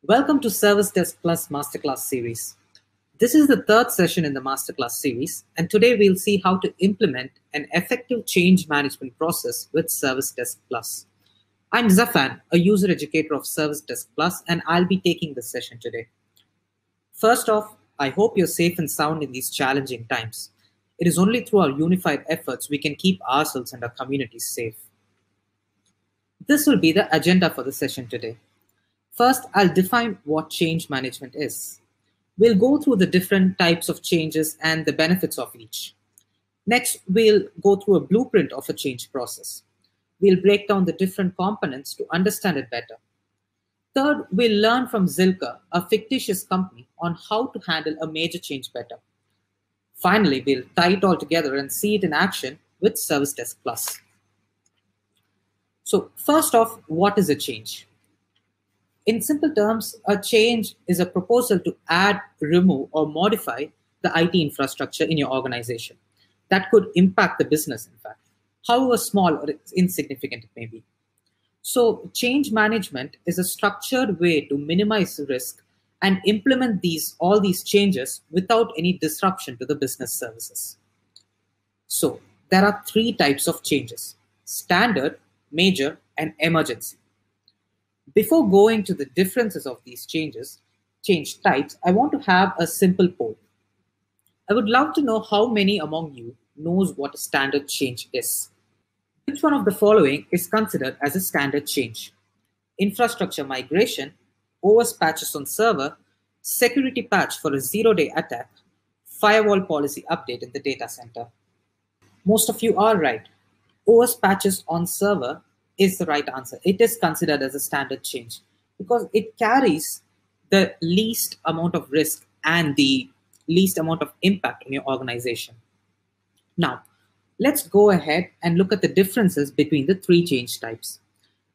Welcome to ServiceDesk Plus Masterclass series. This is the third session in the Masterclass series, and today we'll see how to implement an effective change management process with ServiceDesk Plus. I'm Zafan, a user educator of ServiceDesk Plus, and I'll be taking this session today. First off, I hope you're safe and sound in these challenging times. It is only through our unified efforts we can keep ourselves and our communities safe. This will be the agenda for the session today. First, I'll define what change management is. We'll go through the different types of changes and the benefits of each. Next, we'll go through a blueprint of a change process. We'll break down the different components to understand it better. Third, we'll learn from Zilker, a fictitious company, on how to handle a major change better. Finally, we'll tie it all together and see it in action with ServiceDesk Plus. So first off, what is a change? In simple terms, a change is a proposal to add, remove, or modify the IT infrastructure in your organization. That could impact the business, in fact, however small or insignificant it may be. So change management is a structured way to minimize risk and implement all these changes without any disruption to the business services. So there are three types of changes: standard, major, and emergency. Before going to the differences of these change types, I want to have a simple poll. I would love to know how many among you knows what a standard change is. Which one of the following is considered as a standard change? Infrastructure migration, OS patches on server, security patch for a zero-day attack, firewall policy update in the data center. Most of you are right. OS patches on server is the right answer. It is considered as a standard change because it carries the least amount of risk and the least amount of impact on your organization. Now, let's go ahead and look at the differences between the three change types.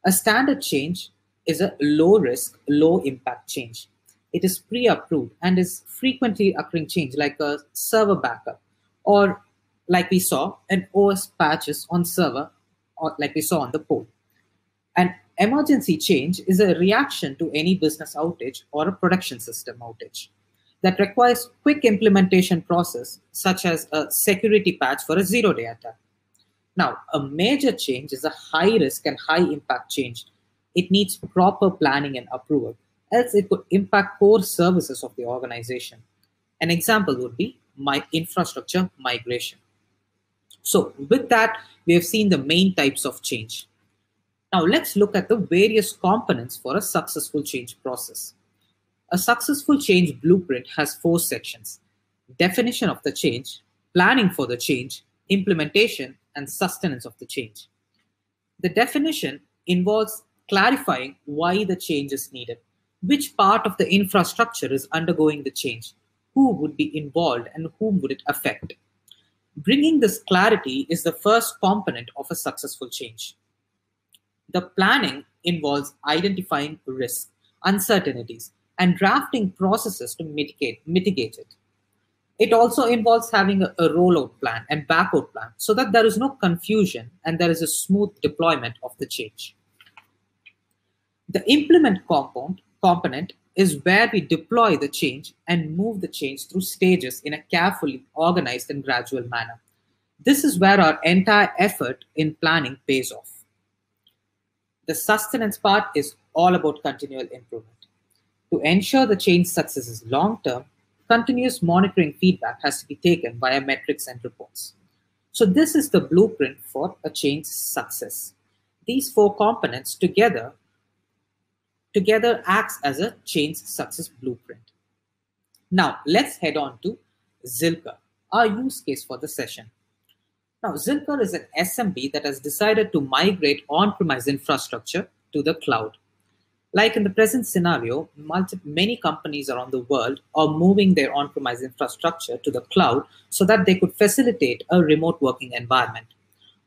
A standard change is a low risk, low impact change. It is pre-approved and is frequently occurring change like a server backup, or like we saw, an OS patches on server, or like we saw on the poll. An emergency change is a reaction to any business outage or a production system outage that requires quick implementation process, such as a security patch for a zero-day attack. Now, a major change is a high risk and high impact change. It needs proper planning and approval, else it could impact core services of the organization. An example would be my infrastructure migration. So with that, we have seen the main types of change. Now let's look at the various components for a successful change process. A successful change blueprint has 4 sections: definition of the change, planning for the change, implementation, and sustenance of the change. The definition involves clarifying why the change is needed, which part of the infrastructure is undergoing the change, who would be involved, and whom would it affect. Bringing this clarity is the first component of a successful change. The planning involves identifying risks, uncertainties, and drafting processes to mitigate it. It also involves having a rollout plan and backout plan so that there is no confusion and there is a smooth deployment of the change. The implement component is where we deploy the change and move the change through stages in a carefully organized and gradual manner. This is where our entire effort in planning pays off. The sustenance part is all about continual improvement. To ensure the change success is long-term, continuous monitoring feedback has to be taken via metrics and reports. So this is the blueprint for a change success. These 4 components together acts as a change success blueprint. Now let's head on to Zilker, our use case for the session. Now, Zilker is an SMB that has decided to migrate on-premise infrastructure to the cloud. Like in the present scenario, many companies around the world are moving their on-premise infrastructure to the cloud so that they could facilitate a remote working environment.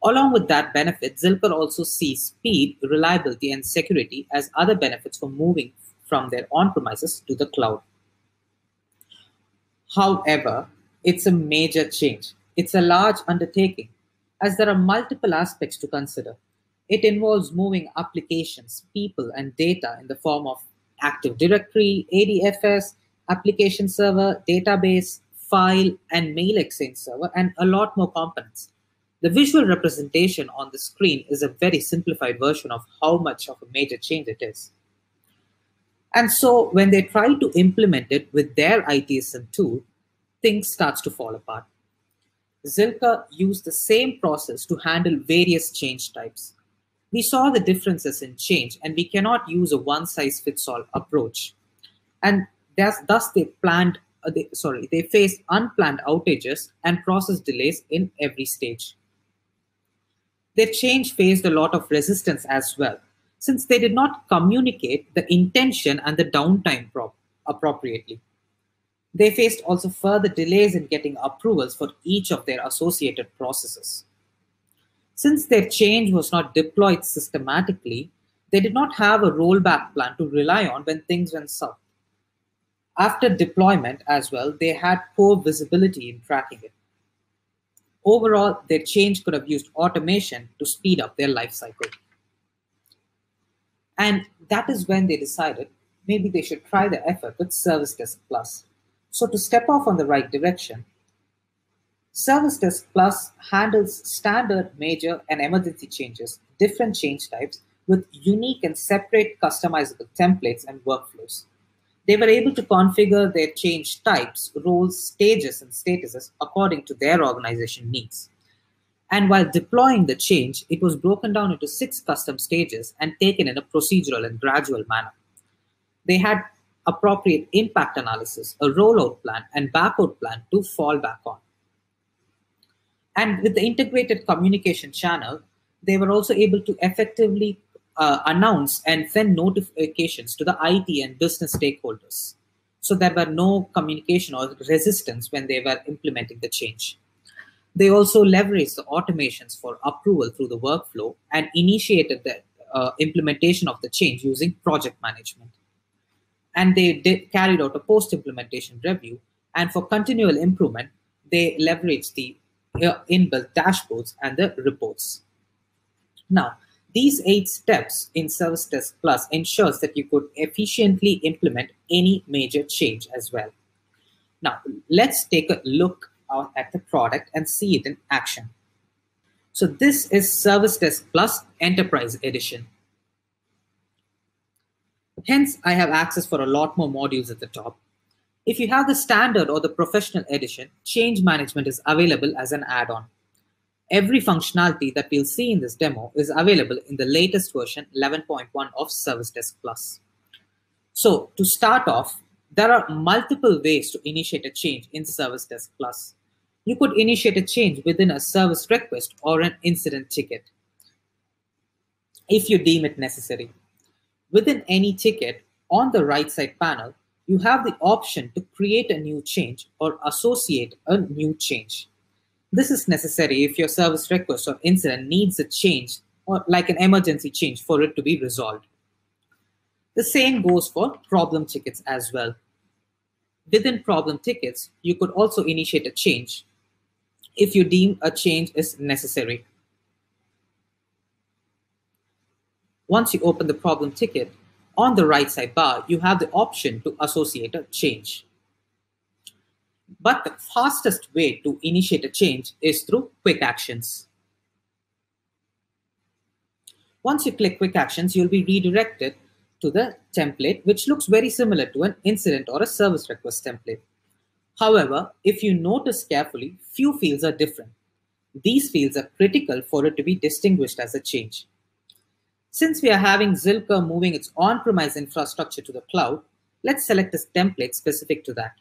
Along with that benefit, Zilker also sees speed, reliability, and security as other benefits for moving from their on-premises to the cloud. However, it's a major change. It's a large undertaking, as there are multiple aspects to consider. It involves moving applications, people, and data in the form of Active Directory, ADFS, application server, database, file, and mail exchange server, and a lot more components. The visual representation on the screen is a very simplified version of how much of a major change it is. And so when they try to implement it with their ITSM tool, things starts to fall apart. Zilker used the same process to handle various change types. We saw the differences in change, and we cannot use a one-size-fits-all approach. And thus they faced unplanned outages and process delays in every stage. Their change faced a lot of resistance as well, since they did not communicate the intention and the downtime appropriately. They faced also further delays in getting approvals for each of their associated processes. Since their change was not deployed systematically, they did not have a rollback plan to rely on when things went south. After deployment as well, they had poor visibility in tracking it. Overall, their change could have used automation to speed up their life cycle. And that is when they decided maybe they should try the effort with ServiceDesk Plus. So to step off on the right direction, ServiceDesk Plus handles standard, major, and emergency changes, different change types with unique and separate customizable templates and workflows. They were able to configure their change types, roles, stages, and statuses according to their organization needs. And while deploying the change, it was broken down into 6 custom stages and taken in a procedural and gradual manner. They had appropriate impact analysis, a rollout plan, and backout plan to fall back on. And with the integrated communication channel, they were also able to effectively announce and send notifications to the IT and business stakeholders. So there were no communication or resistance when they were implementing the change. They also leveraged the automations for approval through the workflow and initiated the implementation of the change using project management. And they carried out a post-implementation review. And for continual improvement, they leveraged the inbuilt dashboards and the reports. Now, these 8 steps in ServiceDesk Plus ensures that you could efficiently implement any major change as well. Now, let's take a look at the product and see it in action. So this is ServiceDesk Plus Enterprise Edition. Hence, I have access for a lot more modules at the top. If you have the standard or the professional edition, change management is available as an add-on. Every functionality that we'll see in this demo is available in the latest version 11.1 of ServiceDesk Plus. So to start off, there are multiple ways to initiate a change in ServiceDesk Plus. You could initiate a change within a service request or an incident ticket, if you deem it necessary. Within any ticket, on the right side panel, you have the option to create a new change or associate a new change. This is necessary if your service request or incident needs a change or like an emergency change for it to be resolved. The same goes for problem tickets as well. Within problem tickets, you could also initiate a change if you deem a change is necessary. Once you open the problem ticket, on the right side bar, you have the option to associate a change. But the fastest way to initiate a change is through quick actions. Once you click quick actions, you'll be redirected to the template, which looks very similar to an incident or a service request template. However, if you notice carefully, few fields are different. These fields are critical for it to be distinguished as a change. Since we are having Zilker moving its on-premise infrastructure to the cloud, let's select a template specific to that.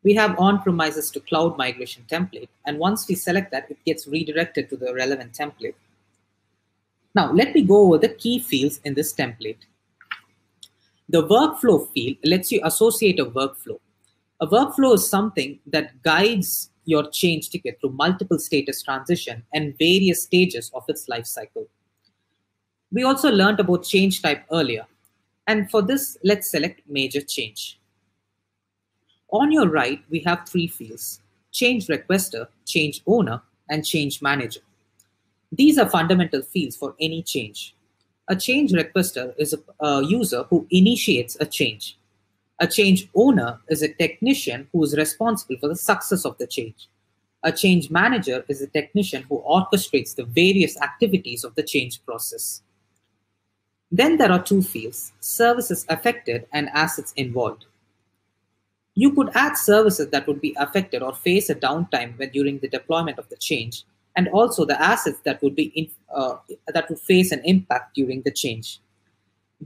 We have on-premises to cloud migration template, and once we select that, it gets redirected to the relevant template. Now, let me go over the key fields in this template. The workflow field lets you associate a workflow. A workflow is something that guides your change ticket through multiple status transition and various stages of its life cycle. We also learned about change type earlier, and for this, let's select major change. On your right, we have 3 fields: change requester, change owner, and change manager. These are fundamental fields for any change. A change requester is a user who initiates a change. A change owner is a technician who is responsible for the success of the change. A change manager is a technician who orchestrates the various activities of the change process. Then there are two fields, services affected and assets involved. You could add services that would be affected or face a downtime during the deployment of the change, and also the assets that that would face an impact during the change.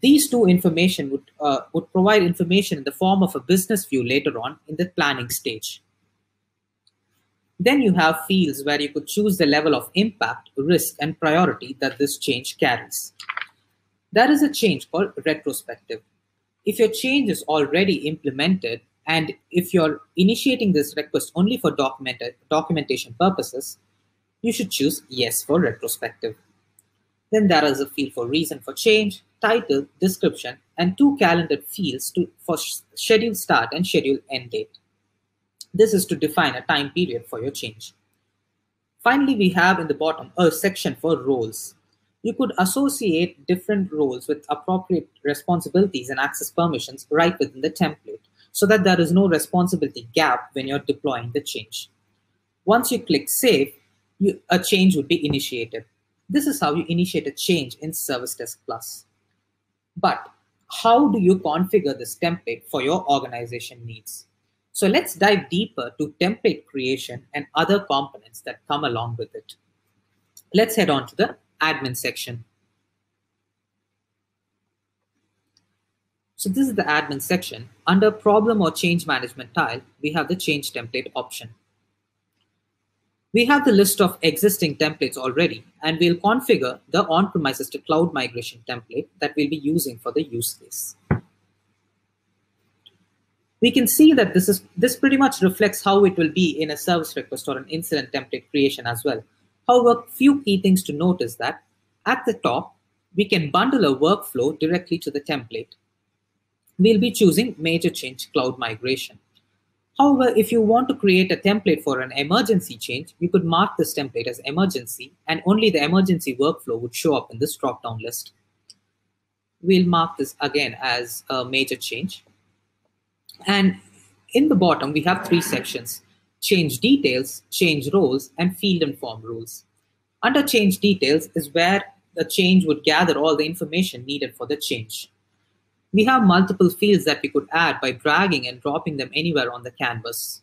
These two information would provide information in the form of a business view later on in the planning stage. Then you have fields where you could choose the level of impact, risk, and priority that this change carries. There is a change called retrospective. If your change is already implemented, and if you're initiating this request only for documentation purposes, you should choose yes for retrospective. Then there is a field for reason for change, title, description, and two calendared fields for schedule start and schedule end date. This is to define a time period for your change. Finally, we have in the bottom a section for roles. You could associate different roles with appropriate responsibilities and access permissions right within the template so that there is no responsibility gap when you're deploying the change. Once you click Save, a change would be initiated. This is how you initiate a change in ServiceDesk Plus. But how do you configure this template for your organization needs? So let's dive deeper to template creation and other components that come along with it. Let's head on to the admin section. So this is the admin section. Under problem or change management tile, we have the change template option. We have the list of existing templates already, and we'll configure the on-premises to cloud migration template that we'll be using for the use case. We can see that this pretty much reflects how it will be in a service request or an incident template creation as well. However, few key things to note is that at the top, we can bundle a workflow directly to the template. We'll be choosing major change cloud migration. However, if you want to create a template for an emergency change, you could mark this template as emergency, and only the emergency workflow would show up in this drop-down list. We'll mark this again as a major change. And in the bottom, we have three sections: change details, change roles, and field and form rules. Under change details is where the change would gather all the information needed for the change. We have multiple fields that we could add by dragging and dropping them anywhere on the canvas.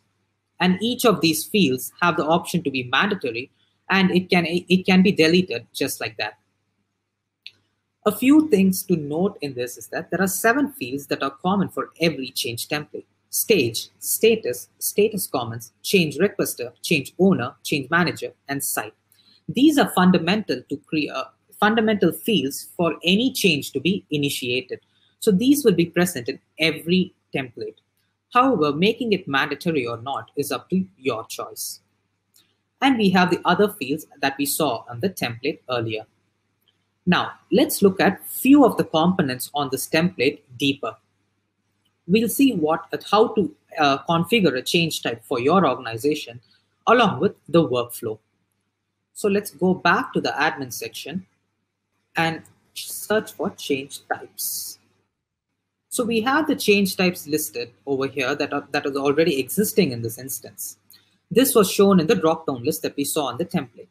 And each of these fields have the option to be mandatory, and it can be deleted just like that. A few things to note in this is that there are 7 fields that are common for every change template: stage, status, status comments, change requester, change owner, change manager, and site. These are fundamental to create fundamental fields for any change to be initiated. So these will be present in every template. However, making it mandatory or not is up to your choice. And we have the other fields that we saw on the template earlier. Now, let's look at few of the components on this template deeper. We'll see how to configure a change type for your organization along with the workflow. So let's go back to the admin section and search for change types. So we have the change types listed over here that is already existing in this instance. This was shown in the drop-down list that we saw on the template.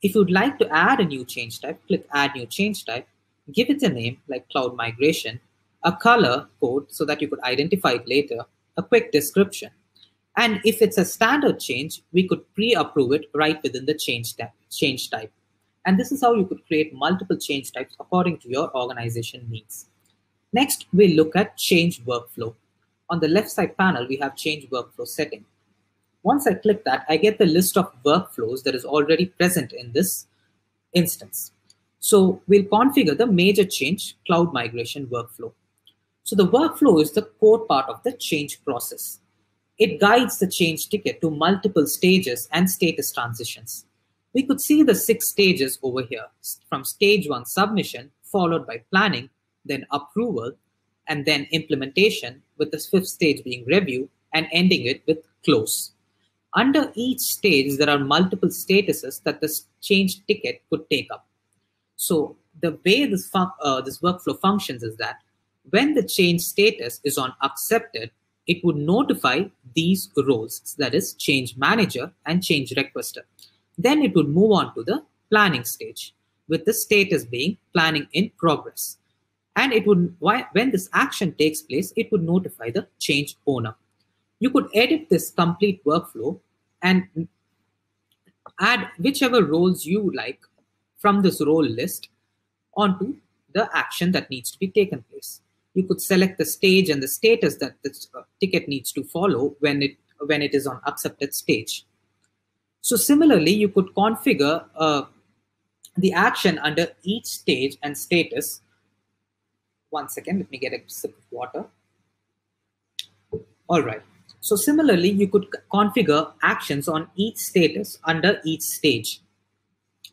If you'd like to add a new change type, click Add New Change Type, give it a name like Cloud Migration, a color code so that you could identify it later, a quick description. And if it's a standard change, we could pre-approve it right within the change type. And this is how you could create multiple change types according to your organization needs. Next, we'll look at change workflow. On the left side panel, we have change workflow setting. Once I click that, I get the list of workflows that is already present in this instance. So we'll configure the major change cloud migration workflow. So the workflow is the core part of the change process. It guides the change ticket to multiple stages and status transitions. We could see the 6 stages over here, from stage 1 submission, followed by planning, then approval, and then implementation, with the 5th stage being review, and ending it with close. Under each stage, there are multiple statuses that the change ticket could take up. So the way this workflow functions is that when the change status is on accepted, it would notify these roles, that is change manager and change requester. Then it would move on to the planning stage, with the status being planning in progress. And it would, when this action takes place, it would notify the change owner. You could edit this complete workflow and add whichever roles you like from this role list onto the action that needs to be taken place. You could select the stage and the status that this ticket needs to follow when it is on accepted stage. So similarly, you could configure the action under each stage and status. One second, let me get a sip of water. All right. So similarly, you could configure actions on each status under each stage.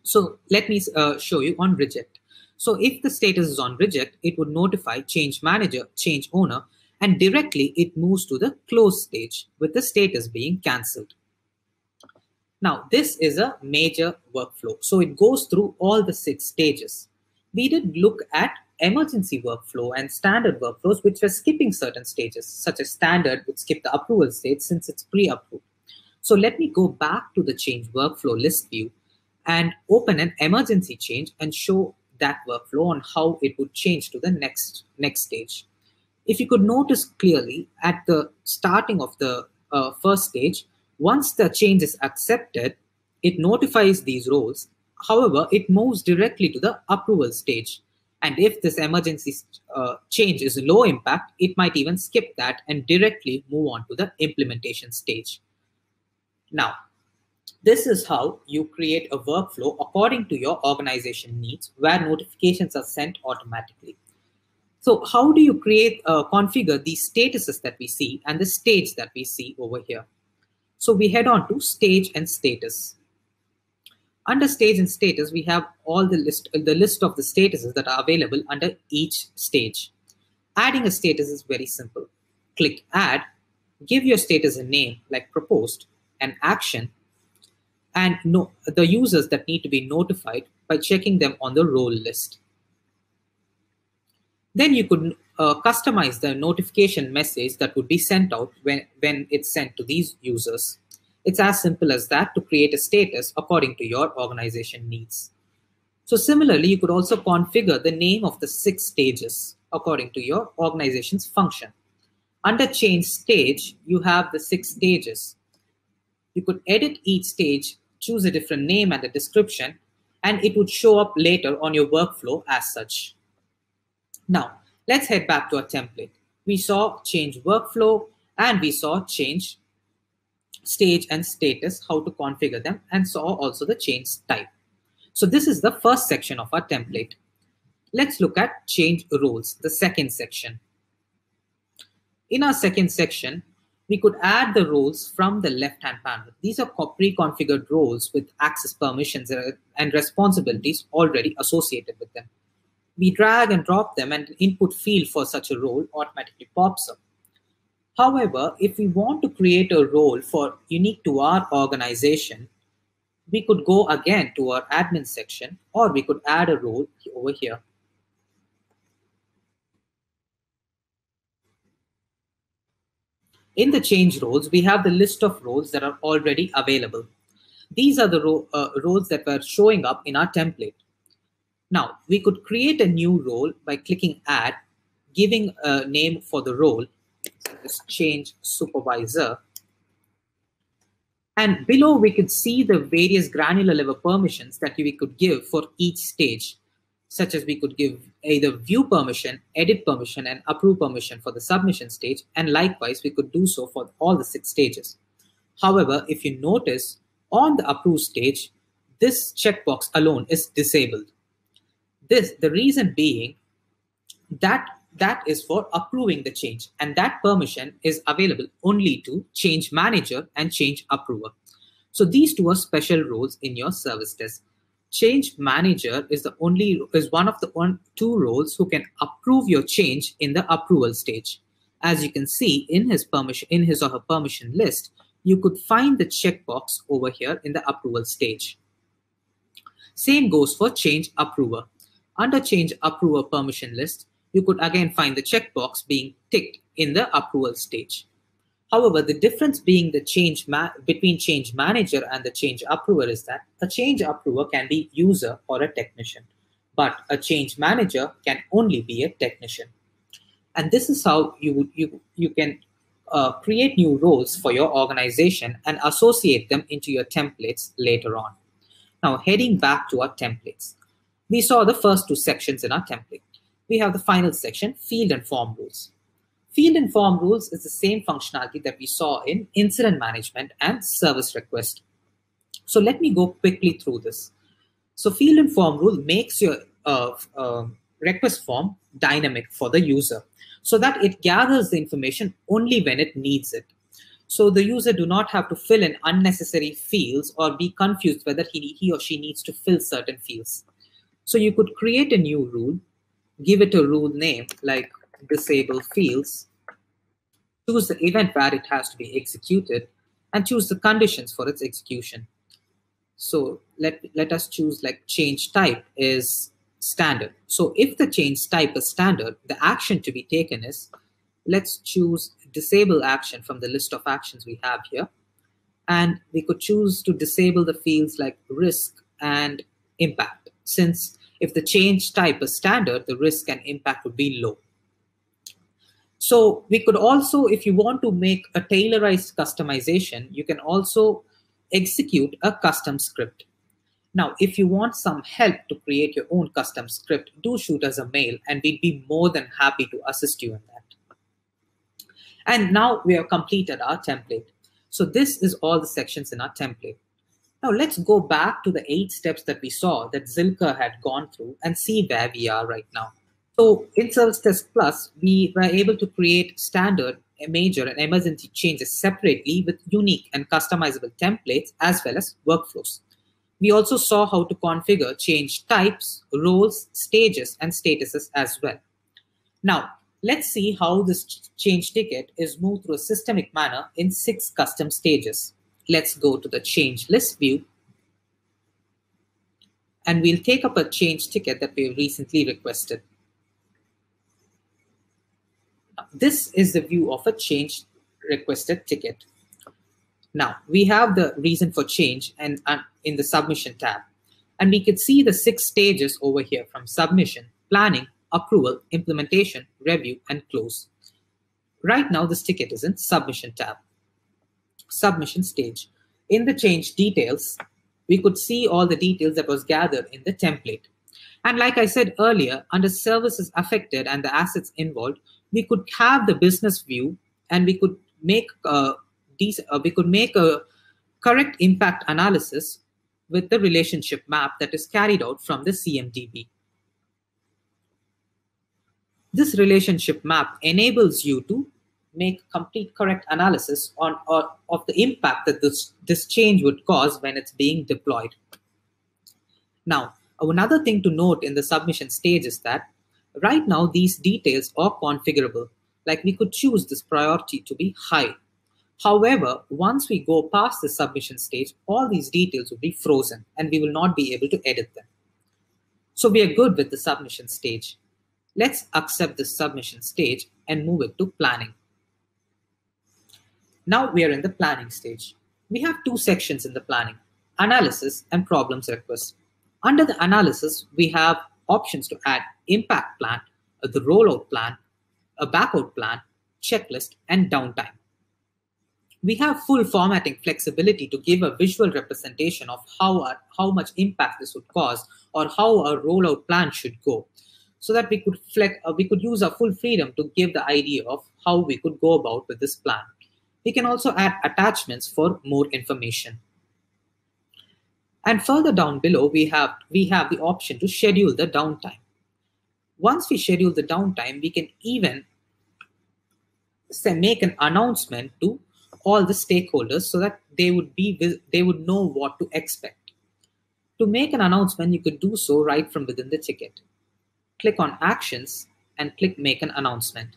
So let me show you on reject. So if the status is on reject, it would notify change manager, change owner, and directly it moves to the close stage with the status being cancelled. Now, this is a major workflow. So it goes through all the 6 stages. We did look at emergency workflow and standard workflows, which were skipping certain stages, such as standard would skip the approval stage since it's pre-approved. So let me go back to the change workflow list view and open an emergency change and show that workflow on how it would change to the next stage. If you could notice clearly at the starting of the first stage, once the change is accepted, it notifies these roles. However, it moves directly to the approval stage. And if this emergency change is low impact, it might even skip that and directly move on to the implementation stage. Now, this is how you create a workflow according to your organization needs, where notifications are sent automatically. So how do you configure these statuses that we see and the stage that we see over here? So we head on to stage and status. Under stage and status, we have all the list of the statuses that are available under each stage. Adding a status is very simple. Click add, give your status a name like proposed, an action, and the users that need to be notified by checking them on the role list. Then you could customize the notification message that would be sent out when it's sent to these users. It's as simple as that to create a status according to your organization needs. So similarly, you could also configure the name of the 6 stages according to your organization's function. Under change stage, you have the 6 stages. You could edit each stage, choose a different name and a description, and it would show up later on your workflow as such. Now, let's head back to our template. We saw change workflow and we saw change stage and status, how to configure them, and saw also the change type. So this is the first section of our template. Let's look at change roles, the second section. In our second section, we could add the roles from the left-hand panel. These are pre-configured roles with access permissions and responsibilities already associated with them. We drag and drop them and the input field for such a role automatically pops up. However, if we want to create a role unique to our organization, we could go again to our admin section, or we could add a role over here. In the change roles, we have the list of roles that are already available. These are the roles that were showing up in our template. Now, we could create a new role by clicking add, giving a name for the role, such as change supervisor. And below, we could see the various granular level permissions that we could give for each stage, such as we could give either view permission, edit permission, and approve permission for the submission stage. And likewise, we could do so for all the 6 stages. However, if you notice on the approve stage, this checkbox alone is disabled. The reason being that is for approving the change, and that permission is available only to change manager and change approver. So these 2 are special roles in your service desk. Change manager is one of the 2 roles who can approve your change in the approval stage. As you can see in his or her permission list, you could find the checkbox over here in the approval stage. Same goes for change approver. Under change approver permission list, you could again find the checkbox being ticked in the approval stage. However, the difference being the between change manager and the change approver is that a change approver can be user or a technician, but a change manager can only be a technician. And this is how you can create new roles for your organization and associate them into your templates later on. Now, heading back to our templates, we saw the first two sections in our template. We have the final section, field and form rules. Field and form rules is the same functionality that we saw in incident management and service request. So let me go quickly through this. So field and form rule makes your request form dynamic for the user so that it gathers the information only when it needs it. So the user do not have to fill in unnecessary fields or be confused whether he or she needs to fill certain fields. So you could create a new rule, give it a rule name like disable fields, choose the event where it has to be executed, and choose the conditions for its execution. So let us choose like change type is standard. So if the change type is standard, the action to be taken is, let's choose disable action from the list of actions we have here. And we could choose to disable the fields like risk and impact, since if the change type is standard, the risk and impact would be low. So we could also, if you want to make a tailorized customization, you can also execute a custom script. Now, if you want some help to create your own custom script, do shoot us a mail and we'd be more than happy to assist you in that. And now we have completed our template. So this is all the sections in our template. Now let's go back to the 8 steps that we saw that Zilker had gone through and see where we are right now. So in ServiceDesk Plus, we were able to create standard, major, and emergency changes separately with unique and customizable templates as well as workflows. We also saw how to configure change types, roles, stages, and statuses as well. Now, let's see how this change ticket is moved through a systemic manner in 6 custom stages. Let's go to the change list view. And we'll take up a change ticket that we recently requested. This is the view of a change requested ticket. Now, we have the reason for change and in the submission tab. And we can see the 6 stages over here from submission, planning, approval, implementation, review, and close. Right now, this ticket is in submission tab. Submission stage. In the change details, we could see all the details that was gathered in the template. And like I said earlier, under services affected and the assets involved, we could have the business view and we could make a correct impact analysis with the relationship map that is carried out from the CMDB. This relationship map enables you to make complete correct analysis of the impact that this change would cause when it's being deployed. Now, another thing to note in the submission stage is that right now these details are configurable. Like we could choose this priority to be high. However, once we go past the submission stage, all these details will be frozen and we will not be able to edit them. So we are good with the submission stage. Let's accept the submission stage and move it to planning. Now we are in the planning stage. We have 2 sections in the planning, analysis and problems request. Under the analysis, we have options to add impact plan, the rollout plan, a backout plan, checklist, and downtime. We have full formatting flexibility to give a visual representation of how much impact this would cause or how a rollout plan should go, so that we could use our full freedom to give the idea of how we could go about with this plan. We can also add attachments for more information. And further down below, we have the option to schedule the downtime. Once we schedule the downtime, we can even make an announcement to all the stakeholders so that they would know what to expect. To make an announcement, you could do so right from within the ticket. Click on Actions and click Make an Announcement.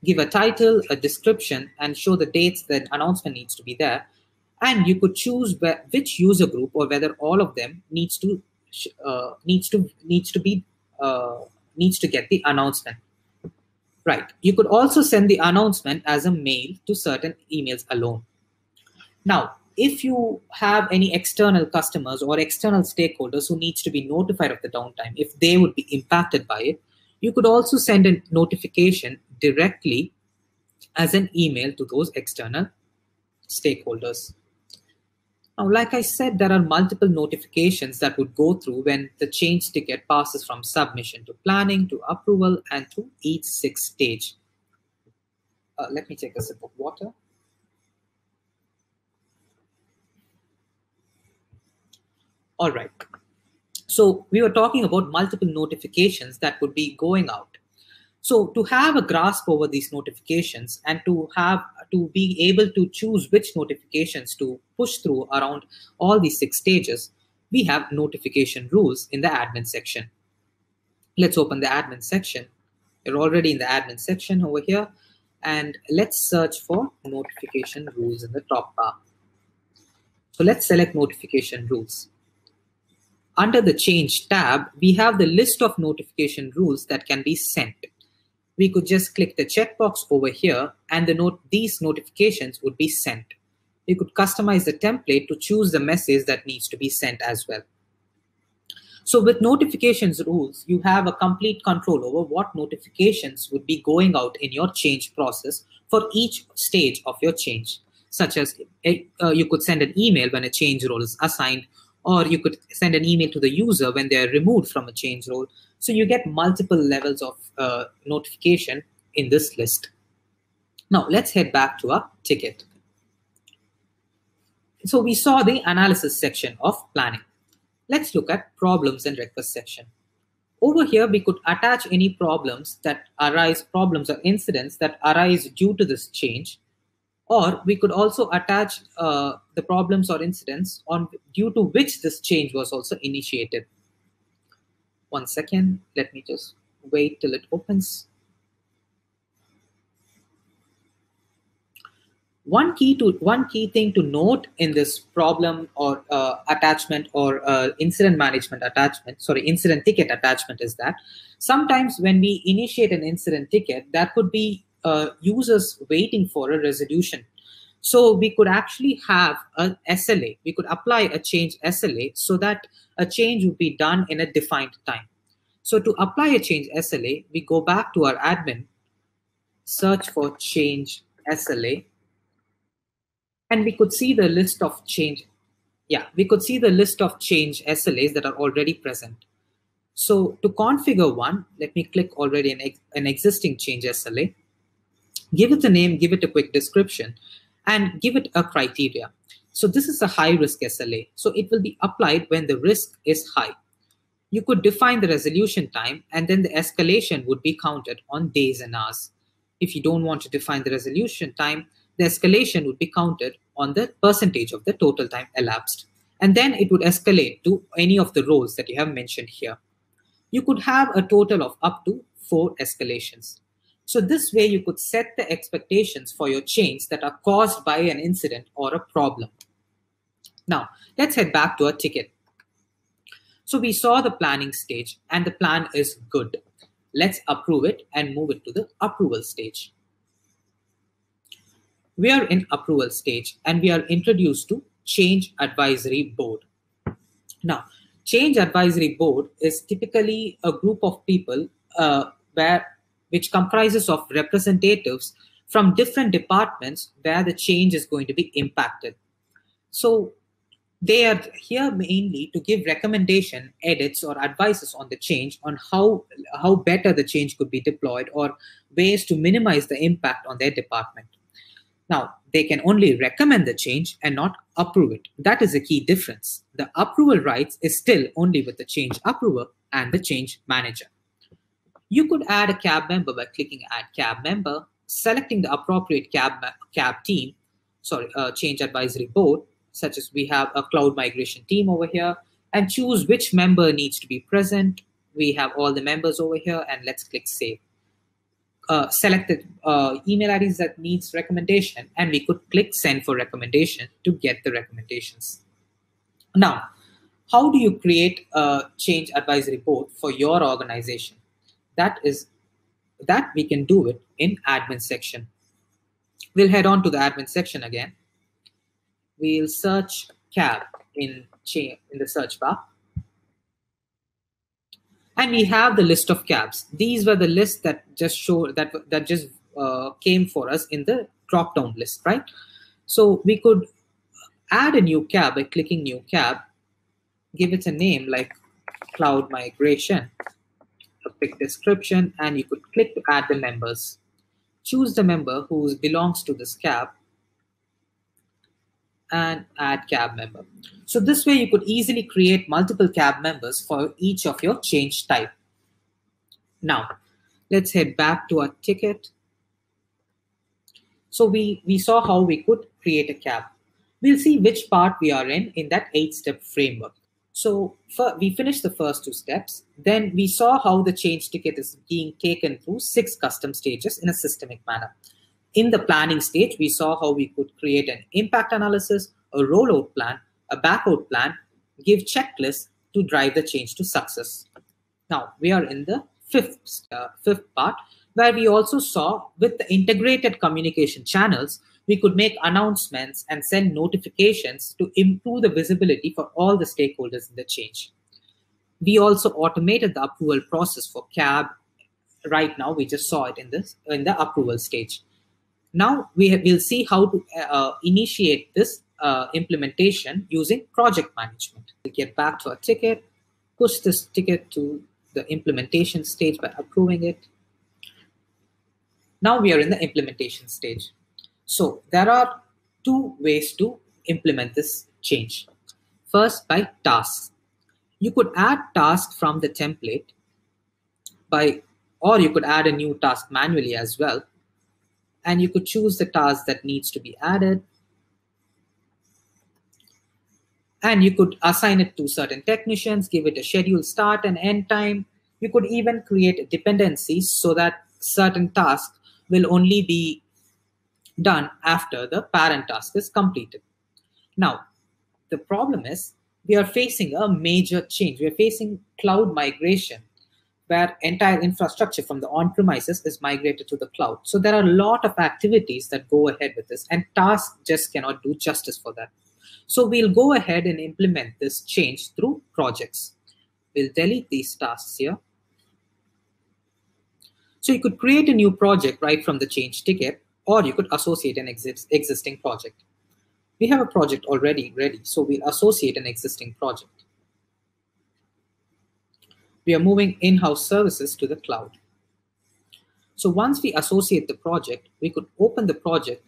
Give a title, a description, and show the dates that announcement needs to be there. And you could choose which user group or whether all of them needs to needs to get the announcement. Right. You could also send the announcement as a mail to certain emails alone. Now, if you have any external customers or external stakeholders who needs to be notified of the downtime, if they would be impacted by it, you could also send a notification directly as an email to those external stakeholders. Now, like I said, there are multiple notifications that would go through when the change ticket passes from submission to planning to approval and through each 6 stage. Let me take a sip of water. All right. So we were talking about multiple notifications that would be going out. So to have a grasp over these notifications and to be able to choose which notifications to push through around all these 6 stages, we have notification rules in the admin section. Let's open the admin section. You're already in the admin section over here. And let's search for notification rules in the top bar. So let's select notification rules. Under the change tab, we have the list of notification rules that can be sent. We could just click the checkbox over here and these notifications would be sent. You could customize the template to choose the message that needs to be sent as well. So with notifications rules, you have a complete control over what notifications would be going out in your change process for each stage of your change, such as you could send an email when a change role is assigned, or you could send an email to the user when they are removed from a change role. So you get multiple levels of notification in this list. Now let's head back to our ticket. So we saw the analysis section of planning. Let's look at problems and request section. Over here, we could attach any problems or incidents that arise due to this change, or we could also attach the problems or incidents due to which this change was also initiated. 1 second, let me just wait till it opens. One key thing to note in this problem or attachment or incident ticket attachment is that sometimes when we initiate an incident ticket, that could be users waiting for a resolution. So we could actually have an SLA. We could apply a change SLA so that a change would be done in a defined time. So to apply a change SLA, we go back to our admin, search for change SLA, and we could see the list of change. We could see the list of change SLAs that are already present. So to configure one, let me click already an existing change SLA, give it a name, give it a quick description, and give it a criteria. So this is a high risk SLA. So it will be applied when the risk is high. You could define the resolution time, and then the escalation would be counted on days and hours. If you don't want to define the resolution time, the escalation would be counted on the percentage of the total time elapsed. And then it would escalate to any of the roles that you have mentioned here. You could have a total of up to 4 escalations. So this way you could set the expectations for your change that are caused by an incident or a problem. Now, let's head back to our ticket. So we saw the planning stage and the plan is good. Let's approve it and move it to the approval stage. We are in approval stage and we are introduced to Change Advisory Board. Now, Change Advisory Board is typically a group of people which comprises of representatives from different departments where the change is going to be impacted. So they are here mainly to give recommendation, edits, or advices on the change, on how better the change could be deployed or ways to minimize the impact on their department. Now, they can only recommend the change and not approve it. That is a key difference. The approval rights is still only with the change approver and the change manager. You could add a CAB member by clicking Add CAB Member, selecting the appropriate CAB team, Change Advisory Board, such as we have a cloud migration team over here, and choose which member needs to be present. We have all the members over here, and let's click Save. Select the email IDs that needs recommendation, and we could click Send for recommendation to get the recommendations. Now, How do you create a change advisory board for your organization? That we can do it in admin section. We'll head on to the admin section again. We'll search CAB in the search bar. And we have the list of cabs. These were the lists that just came for us in the drop-down list, right? So we could add a new cab by clicking new cab, give it a name like cloud migration, a quick description, and you could click to add the members. Choose the member who belongs to this cab and add cab member. So this way you could easily create multiple cab members for each of your change type. Now, let's head back to our ticket. So we saw how we could create a cab. We'll see which part we are in that 8-step framework. So we finished the first 2 steps. Then we saw how the change ticket is being taken through 6 custom stages in a systemic manner. In the planning stage, we saw how we could create an impact analysis, a rollout plan, a backout plan, give checklists to drive the change to success. Now, we are in the fifth part, where we also saw with the integrated communication channels, we could make announcements and send notifications to improve the visibility for all the stakeholders in the change. We also automated the approval process for CAB. Right now, we just saw it in the approval stage. Now we'll see how to initiate this implementation using project management. We'll get back to our ticket, push this ticket to the implementation stage by approving it. Now we are in the implementation stage. So there are 2 ways to implement this change. First, by tasks. You could add tasks from the template or you could add a new task manually as well. And you could choose the task that needs to be added. And you could assign it to certain technicians, give it a scheduled start and end time. You could even create dependencies so that certain tasks will only be done after the parent task is completed. Now, the problem is we are facing a major change. We are facing cloud migration, where entire infrastructure from the on-premises is migrated to the cloud. So there are a lot of activities that go ahead with this, and tasks just cannot do justice for that. So we'll go ahead and implement this change through projects. We'll delete these tasks here. So you could create a new project right from the change ticket, or you could associate an existing project. We have a project already ready, so we'll associate an existing project. We are moving in-house services to the cloud. So once we associate the project, we could open the project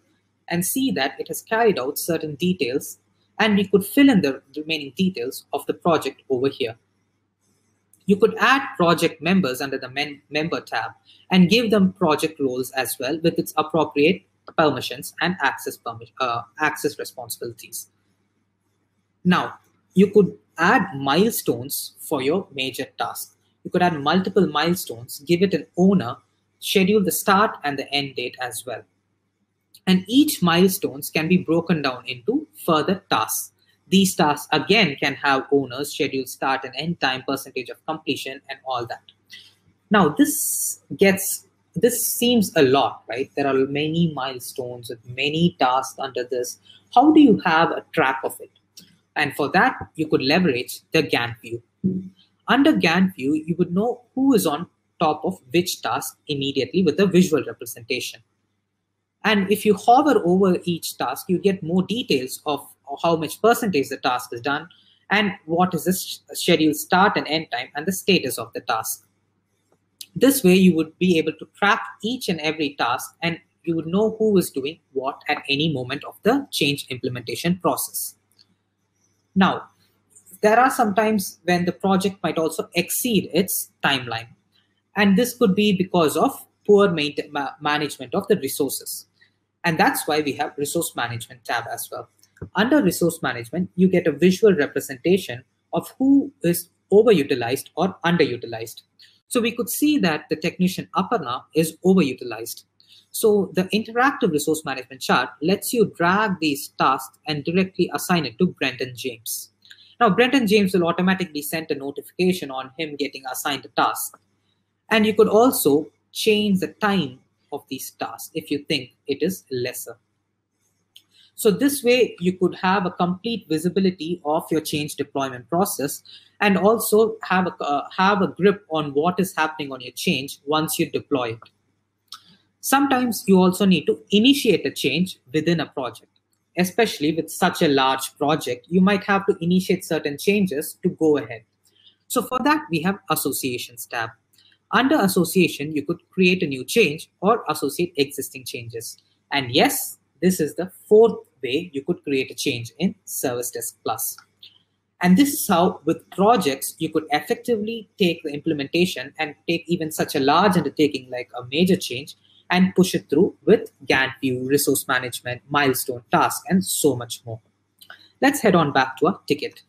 and see that it has carried out certain details, and we could fill in the remaining details of the project over here. You could add project members under the member tab and give them project roles as well with its appropriate permissions and access responsibilities. Now, you could add milestones for your major task. You could add multiple milestones, give it an owner, schedule the start and the end date as well. And each milestones can be broken down into further tasks. These tasks again can have owners, scheduled start and end time, percentage of completion, and all that. Now this seems a lot, right? There are many milestones with many tasks under this. How do you have a track of it? And for that, you could leverage the Gantt view. Under Gantt view, you would know who is on top of which task immediately with a visual representation. And if you hover over each task, you get more details of how much percentage the task is done and what is the scheduled start and end time and the status of the task. This way, you would be able to track each and every task, and you would know who is doing what at any moment of the change implementation process. Now, there are some times when the project might also exceed its timeline. And this could be because of poor management of the resources. And that's why we have resource management tab as well. Under resource management, you get a visual representation of who is overutilized or underutilized. So we could see that the technician Aparna is overutilized. So the interactive resource management chart lets you drag these tasks and directly assign it to Brendan James. Now, Brenton James will automatically send a notification on him getting assigned a task. And you could also change the time of these tasks if you think it is lesser. So this way, you could have a complete visibility of your change deployment process and also have a grip on what is happening on your change once you deploy it. Sometimes you also need to initiate a change within a project. Especially with such a large project, you might have to initiate certain changes to go ahead. So for that, we have Associations tab. Under Association, you could create a new change or associate existing changes. And yes, this is the fourth way you could create a change in ServiceDesk Plus. And this is how, with projects, you could effectively take the implementation and take even such a large undertaking like a major change and push it through with Gantt view, resource management, milestone task, and so much more. Let's head on back to our ticket.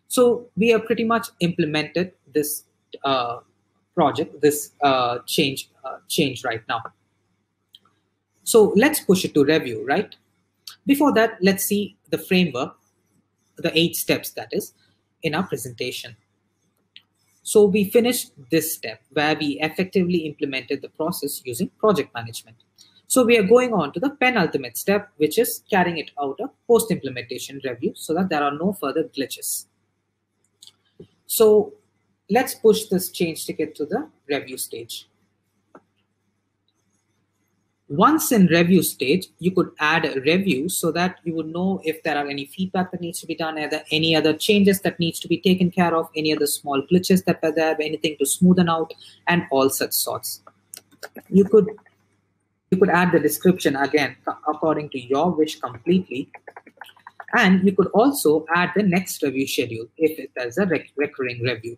So we have pretty much implemented this project, this change right now. So let's push it to review, right? Before that, let's see the framework, the 8 steps that is in our presentation. So we finished this step where we effectively implemented the process using project management. So we are going on to the penultimate step, which is carrying it out a post-implementation review so that there are no further glitches. So let's push this change ticket to the review stage. Once in review stage, you could add a review so that you would know if there are any feedback that needs to be done, any other changes that needs to be taken care of, any other small glitches that were there, anything to smoothen out, and all such sorts. You could add the description again according to your wish completely. And you could also add the next review schedule if there's a recurring review.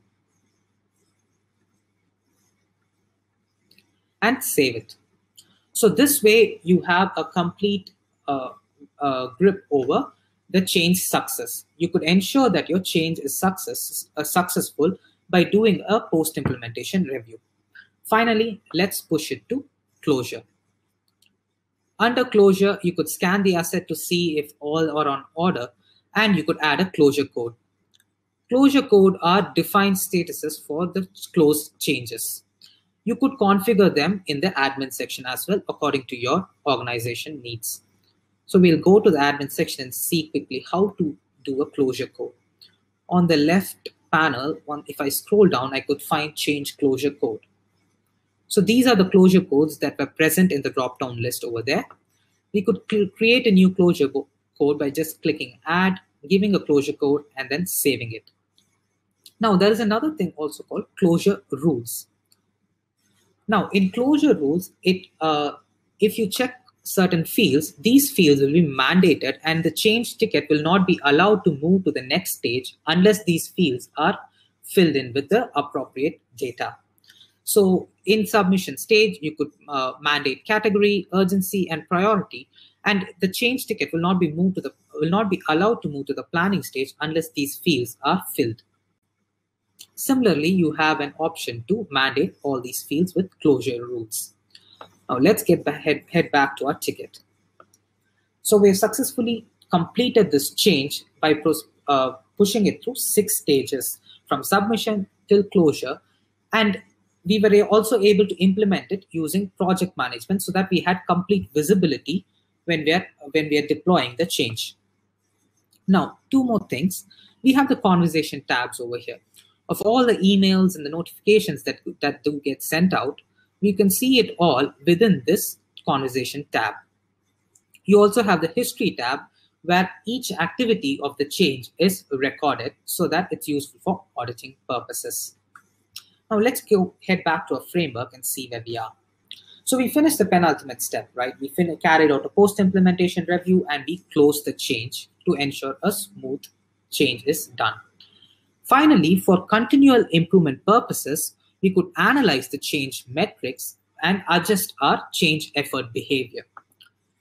And save it. So this way, you have a complete grip over the change success. You could ensure that your change is successful by doing a post-implementation review. Finally, let's push it to closure. Under closure, you could scan the asset to see if all are on order, and you could add a closure code. Closure code are defined statuses for the closed changes. You could configure them in the admin section as well, according to your organization needs. So we'll go to the admin section and see quickly how to do a closure code. On the left panel, if I scroll down, I could find change closure code. So these are the closure codes that were present in the drop-down list over there. We could create a new closure code by just clicking add, giving a closure code, and then saving it. Now, there is another thing also called closure rules. Now, in closure rules, if you check certain fields, these fields will be mandated and the change ticket will not be allowed to move to the next stage unless these fields are filled in with the appropriate data. So in submission stage, you could mandate category, urgency, and priority, and the change ticket will not be allowed to move to the planning stage unless these fields are filled. Similarly, you have an option to mandate all these fields with closure rules. Now let's head back to our ticket. So we have successfully completed this change by pushing it through 6 stages from submission till closure, and we were also able to implement it using project management so that we had complete visibility when we are deploying the change. Now, 2 more things. We have the conversation tabs over here. Of all the emails and the notifications that do get sent out, you can see it all within this conversation tab. You also have the history tab where each activity of the change is recorded so that it's useful for auditing purposes. Now let's head back to our framework and see where we are. So we finished the penultimate step, right? We carried out a post-implementation review and we closed the change to ensure a smooth change is done. Finally, for continual improvement purposes, we could analyze the change metrics and adjust our change effort behavior.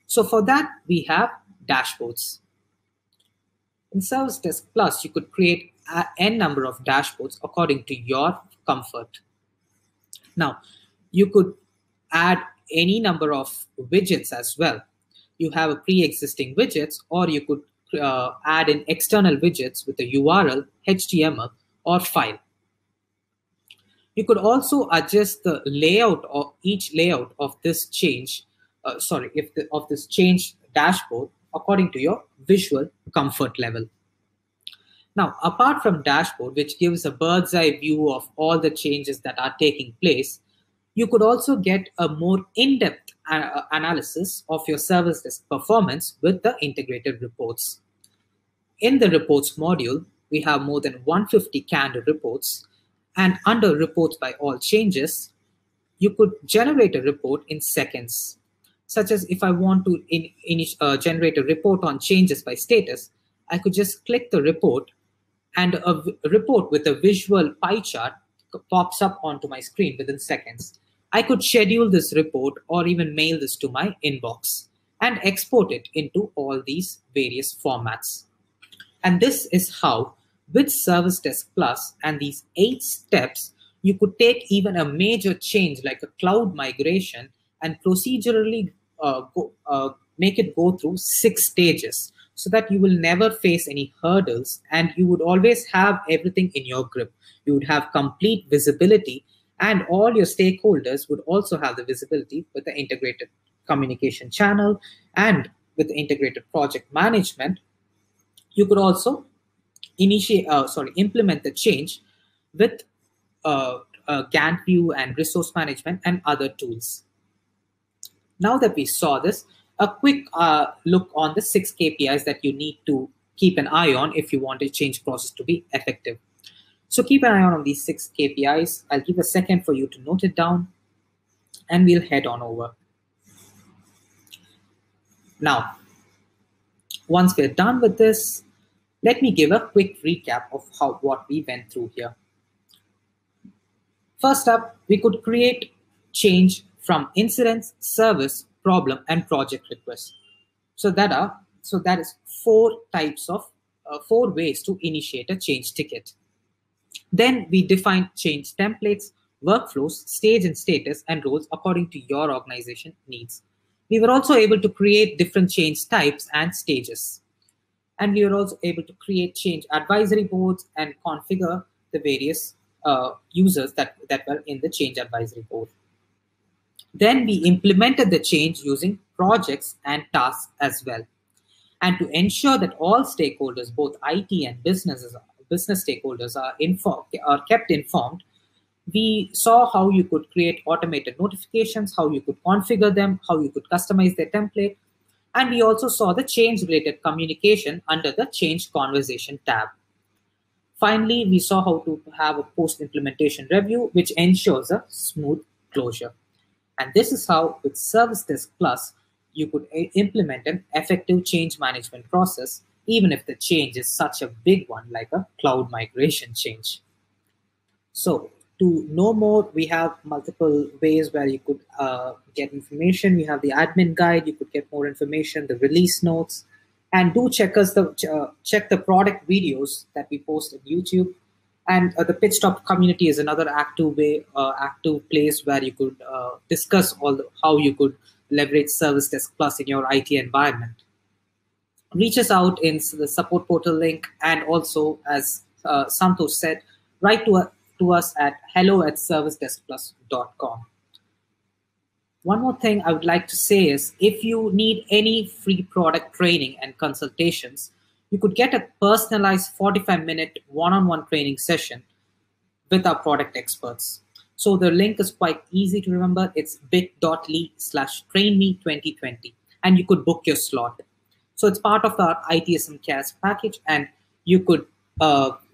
So for that, we have dashboards. In ServiceDesk Plus, you could create n number of dashboards according to your comfort. Now, you could add any number of widgets as well. You have a pre-existing widgets, or you could add in external widgets with a URL, HTML, or file. You could also adjust the layout of each layout of this change, of this change dashboard according to your visual comfort level. Now, apart from dashboard, which gives a bird's eye view of all the changes that are taking place, you could also get a more in-depth analysis of your service desk performance with the integrated reports. In the reports module, we have more than 150 canned reports, and under reports by all changes, you could generate a report in seconds. Such as if I want to generate a report on changes by status, I could just click the report and a report with a visual pie chart pops up onto my screen within seconds. I could schedule this report or even mail this to my inbox and export it into all these various formats. And this is how, with ServiceDesk Plus and these 8 steps, you could take even a major change like a cloud migration and procedurally make it go through 6 stages, so that you will never face any hurdles and you would always have everything in your grip. You would have complete visibility, and all your stakeholders would also have the visibility with the integrated communication channel and with the integrated project management. You could also implement the change with Gantt view and resource management and other tools. Now that we saw this, a quick look on the 6 KPIs that you need to keep an eye on if you want a change process to be effective. So keep an eye on these 6 KPIs. I'll give a second for you to note it down, and we'll head on over. Now, once we're done with this, let me give a quick recap of what we went through here. First up, we could create change from incidents, service, problem, and project request. So that is 4 ways to initiate a change ticket. Then we define change templates, workflows, stage and status, and roles according to your organization needs. We were also able to create different change types and stages. And we were also able to create change advisory boards and configure the various users that were in the change advisory board. Then we implemented the change using projects and tasks as well. And to ensure that all stakeholders, both IT and business stakeholders, are kept informed, we saw how you could create automated notifications, how you could configure them, how you could customize their template. And we also saw the change-related communication under the change conversation tab. Finally, we saw how to have a post-implementation review, which ensures a smooth closure. And this is how, with ServiceDesk Plus, you could implement an effective change management process, even if the change is such a big one, like a cloud migration change. So to know more, we have multiple ways where you could get information. We have the admin guide, you could get more information, the release notes, and do check the product videos that we post on YouTube. And the Pitch Stop community is another active place where you could discuss how you could leverage ServiceDesk Plus in your IT environment. Reach us out in the support portal link, and also, as Santosh said, write to us at hello@servicedeskplus.com. One more thing I would like to say is, if you need any free product training and consultations, you could get a personalized 45-minute one-on-one training session with our product experts. So the link is quite easy to remember. It's bit.ly/trainme2020, and you could book your slot. So it's part of our ITSM Cares package, and you could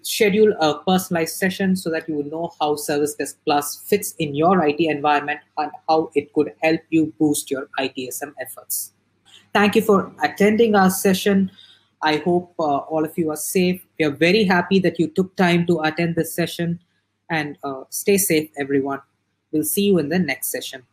schedule a personalized session so that you will know how ServiceDesk Plus fits in your IT environment and how it could help you boost your ITSM efforts. Thank you for attending our session. I hope all of you are safe. We are very happy that you took time to attend this session, and stay safe, everyone. We'll see you in the next session.